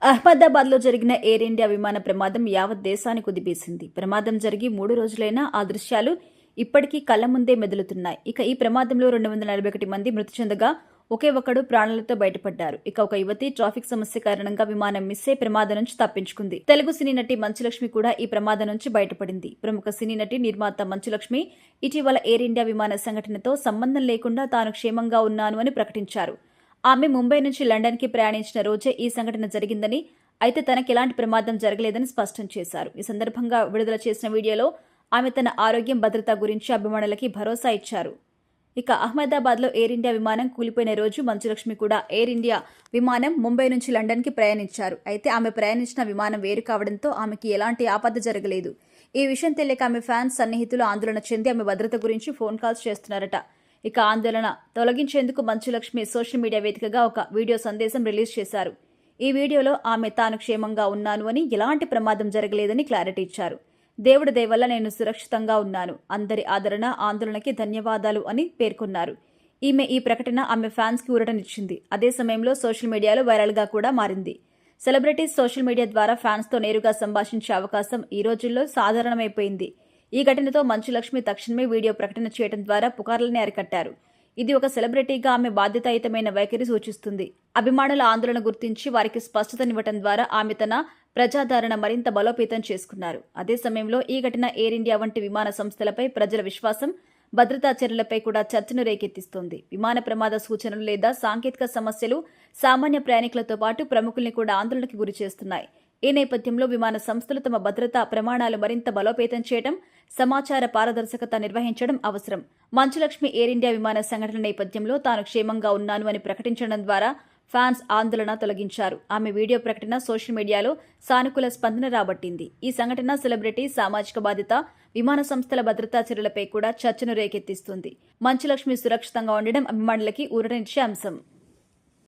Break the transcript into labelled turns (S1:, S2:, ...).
S1: అహ్మదాబాద్లో జరిగిన air India విమాన ప్రమాదం యావత్ దేశాన్ని కుదిపేసింది. ప్రమాదం జరిగి 3 రోజులైనా ఆ దృశ్యాలు ఇప్పటికీ కళ్ల ముందే మెదులుతున్నాయి. ఇక ఈ ప్రమాదంలో 241 మంది మృతి చెందగా ఒకే ఒకడు ప్రాణాలతో బయటపడ్డారు. ఇక ఒక యువతి ట్రాఫిక్ సమస్య కారణంగా విమానం మిస్ అయి ప్రమాదం నుంచి తప్పించుకుంది. తెలుగు సినీ నటి మంచులక్ష్మి కూడా ఈ ప్రమాదం నుంచి బయటపడింది. ప్రముఖ సినీ నటి నిర్మాత మంచులక్ష్మి ఇటీవల ఎయిర్ ఇండియా విమాన సంఘటనతో సంబంధం లేకుండా తాను క్షేమంగా ఉన్నాను అని ప్రకటించారు. ఆమె ముంబై నుంచి లండన్కి ప్రయాణించిన రోజే ఈ సంఘటన జరిగిందని, అయితే తనకు ఎలాంటి ప్రమాదం జరగలేదని స్పష్టం చేశారు. ఈ సందర్భంగా విడుదల చేసిన వీడియోలో ఆమె తన ఆరోగ్యం భద్రత గురించి అభిమానులకి భరోసా ఇచ్చారు. ఇక అహ్మదాబాద్లో ఎయిర్ ఇండియా విమానం కూలిపోయిన రోజు మంచులక్ష్మి కూడా ఎయిర్ ఇండియా విమానం ముంబై నుంచి లండన్కి ప్రయాణించారు. అయితే ఆమె ప్రయాణించిన విమానం వేరు కావడంతో ఆమెకి ఎలాంటి ఆపద జరగలేదు. ఈ విషయం తెలియక ఆమె ఫ్యాన్స్, సన్నిహితులు ఆందోళన చెంది ఆమె భద్రత గురించి ఫోన్ కాల్స్ చేస్తున్నారట. ఇక ఆందోళన తొలగించేందుకు మంచులక్ష్మి సోషల్ మీడియా వేదికగా ఒక వీడియో సందేశం రిలీజ్ చేశారు. ఈ వీడియోలో ఆమె తాను క్షేమంగా ఉన్నాను అని, ఎలాంటి ప్రమాదం జరగలేదని క్లారిటీ ఇచ్చారు. దేవుడి దయ వల్ల నేను సురక్షితంగా ఉన్నాను. అందరి ఆదరణ, ఆందోళనకి ధన్యవాదాలు అని పేర్కొన్నారు. ఈమె ఈ ప్రకటన ఆమె ఫ్యాన్స్ కి ఊరటనిచ్చింది. అదే సమయంలో సోషల్ మీడియాలో వైరల్ గా కూడా మారింది. సెలబ్రిటీస్ సోషల్ మీడియా ద్వారా ఫ్యాన్స్ తో నేరుగా సంభాషించే అవకాశం ఈ రోజుల్లో సాధారణమైపోయింది. ఈ ఘటనతో మంచులక్ష్మి తక్షణమే వీడియో ప్రకటన చేయడం ద్వారా పుకార్లని అరికట్టారు. ఇది ఒక సెలబ్రిటీగా ఆమె బాధ్యతాయుతమైన వైఖరి సూచిస్తుంది. అభిమానుల ఆందోళన గుర్తించి వారికి స్పష్టతనివ్వడం ద్వారా ఆమె తన ప్రజాదరణ మరింత బలోపేతం చేసుకున్నారు. అదే సమయంలో ఈ ఘటన ఎయిర్ ఇండియా వంటి విమాన సంస్థలపై ప్రజల విశ్వాసం, భద్రతా చర్యలపై కూడా చర్చను రేకెత్తిస్తోంది. విమాన ప్రమాద సూచనలు లేదా సాంకేతిక సమస్యలు సామాన్య ప్రయాణికులతో పాటు ప్రముఖుల్ని కూడా ఆందోళనకి గురి చేస్తున్నాయి. ఈ నేపథ్యంలో విమాన సంస్థలు తమ భద్రతా ప్రమాణాలు మరింత బలోపేతం చేయడం, సమాచార పారదర్శకత నిర్వహించడం అవసరం. మంచులక్ష్మి ఎయిర్ ఇండియా విమాన సంఘటన నేపథ్యంలో తాను క్షేమంగా ఉన్నాను అని ప్రకటించడం ద్వారా ఫ్యాన్స్ ఆందోళన తొలగించారు. ఆమె వీడియో ప్రకటన సోషల్ మీడియాలో సానుకూల స్పందన రాబట్టింది. ఈ సంఘటన సెలబ్రిటీ, సామాజిక బాధ్యత, విమాన సంస్థల భద్రతా చర్యలపై కూడా చర్చను రేకెత్తిస్తుంది. మంచులక్ష్మి సురక్షితంగా ఉండడం అభిమానులకి ఊరటనిచ్చే అంశం.